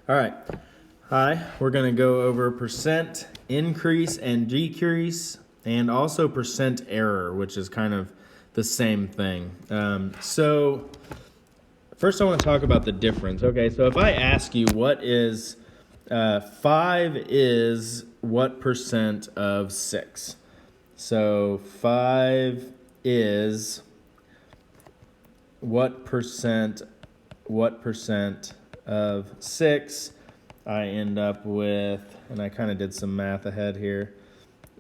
All right. Hi, we're going to go over percent increase and decrease and also percent error, which is kind of the same thing. So first I want to talk about the difference. Okay, so if I ask you what is 5 is what percent of 6? So 5 is what percent of 6? I end up with, and I kind of did some math ahead here,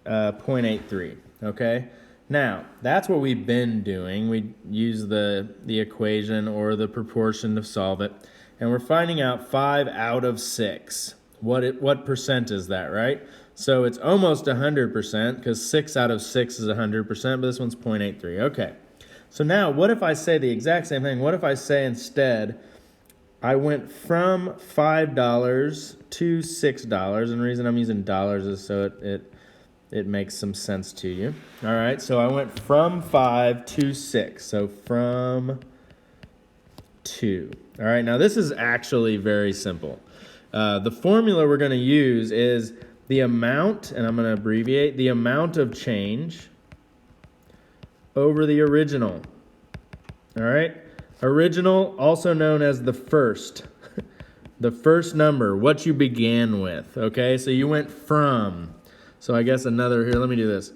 0.83, okay? Now, that's what we've been doing. We use the equation or the proportion to solve it, and we're finding out 5 out of 6. What percent is that, right? So it's almost 100% because 6 out of 6 is 100%, but this one's 0.83. Okay, so now what if I say the exact same thing? What if I say instead, I went from $5 to $6, and the reason I'm using dollars is so it makes some sense to you. All right, so I went from 5 to 6, so from 2. All right, now this is actually very simple. The formula we're going to use is the amount, and I'm going to abbreviate, the amount of change over the original. All right? Original, also known as the first. The first number, what you began with. Okay, so you went from. So I guess another, here, let me do this.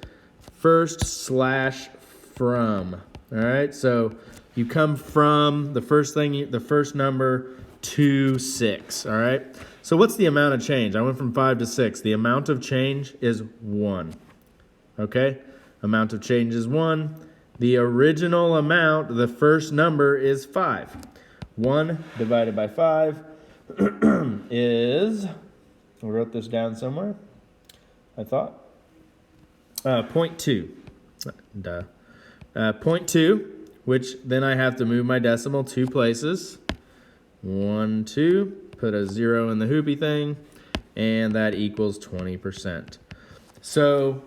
First slash from. All right, so you come from the first thing, the first number to 6. All right, so what's the amount of change? I went from 5 to 6. The amount of change is 1. Okay, amount of change is 1. The original amount, the first number, is 5. 1 divided by 5 is, I wrote this down somewhere, I thought, 0.2. Duh. 0.2, which then I have to move my decimal 2 places. 1, 2, put a 0 in the hoopy thing, and that equals 20%. So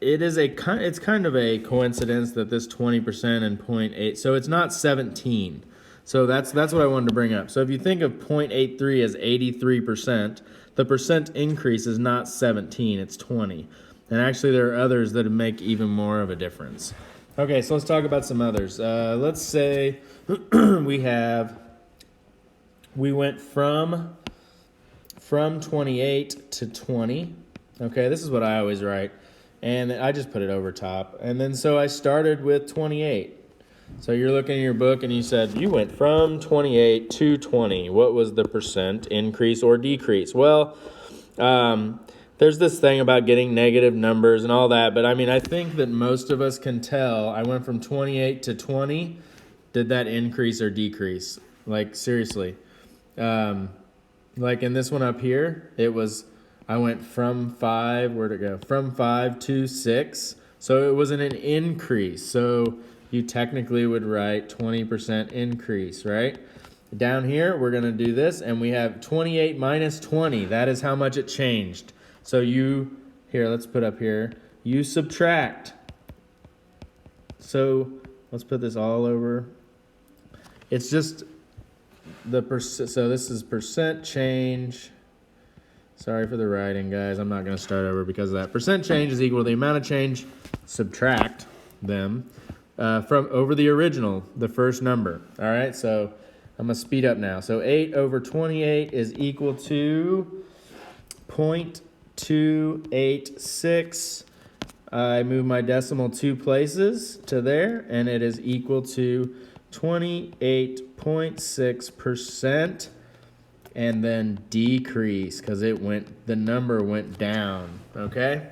it's kind of a coincidence that this 20% and 0.8, so it's not 17. So that's what I wanted to bring up. So if you think of 0.83 as 83%, the percent increase is not 17, it's 20. And actually there are others that make even more of a difference. Okay, so let's talk about some others. Let's say we went from 28 to 20. Okay, this is what I always write. And I just put it over top. And then so I started with 28. So you're looking in your book and you said, you went from 28 to 20. What was the percent increase or decrease? Well, there's this thing about getting negative numbers and all that. But I mean, I think that most of us can tell I went from 28 to 20. Did that increase or decrease? Like, seriously. Like in this one up here, it was, I went from 5, where'd it go? From 5 to 6. So it was an increase. So you technically would write 20% increase, right? Down here, we're going to do this, and we have 28 minus 20. That is how much it changed. So here, let's put up here, you subtract. So let's put this all over. It's just the percent, so this is percent change. Sorry for the writing, guys. I'm not going to start over because of that. Percent change is equal to the amount of change, subtract them, from over the original, the first number. All right, so I'm going to speed up now. So 8 over 28 is equal to 0.286. I move my decimal 2 places to there, and it is equal to 28.6%. And then decrease because the number went down. Okay.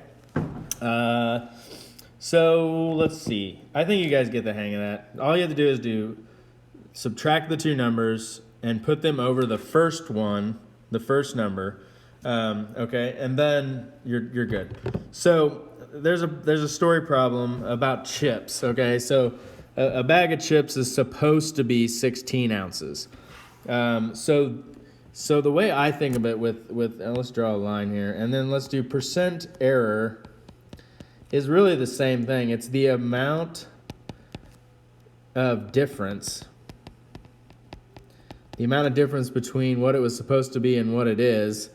So let's see. I think you guys get the hang of that. All you have to do is subtract the 2 numbers and put them over the first one, the first number. Okay, and then you're good. So there's a story problem about chips. Okay, so a bag of chips is supposed to be 16 ounces. So the way I think of it with let's draw a line here, and then let's do percent error is really the same thing. It's the amount of difference the amount of difference between what it was supposed to be and what it is,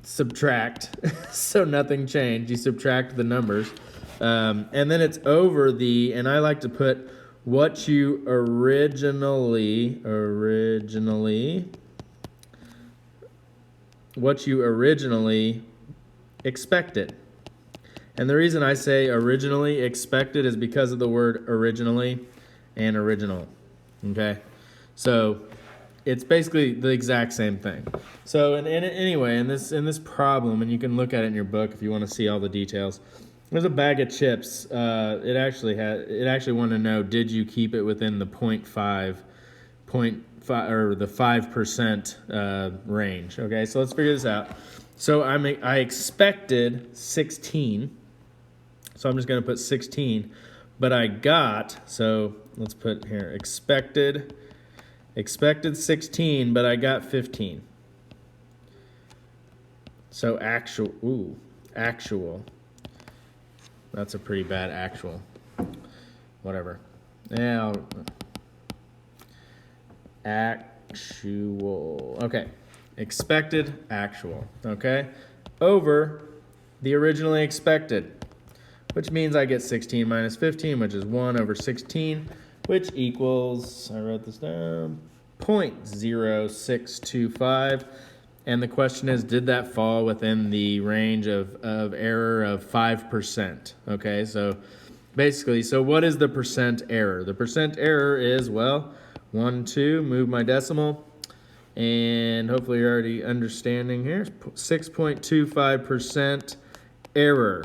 subtract. So nothing changed. You subtract the numbers. And then it's over the, and I like to put what you originally expected. And the reason I say originally expected is because of the word originally and original. Okay? So it's basically the exact same thing. So anyway, in this problem, and you can look at it in your book if you want to see all the details. There's a bag of chips. It actually wanted to know, did you keep it within the 0.5 or the 5% range? Okay, so let's figure this out. So I expected 16. So I'm just going to put 16, but I got, so let's put here, expected 16, but I got 15. So actual. That's a pretty bad actual. Whatever. Now, actual. Okay. Expected, actual. Okay. Over the originally expected, which means I get 16 minus 15, which is 1 over 16, which equals, I wrote this down, 0.0625. And the question is, did that fall within the range of error of 5%? Okay, so basically, so what is the percent error? The percent error is, well, 1, 2, move my decimal, and hopefully you're already understanding here, 6.25% error.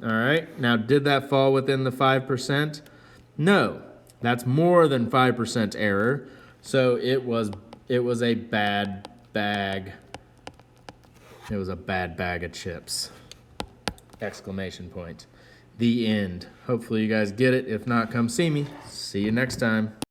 All right, now did that fall within the 5%? No, that's more than 5% error. So it was a bad bag. It was a bad bag of chips. Exclamation point. The end. Hopefully you guys get it. If not, come see me. See you next time.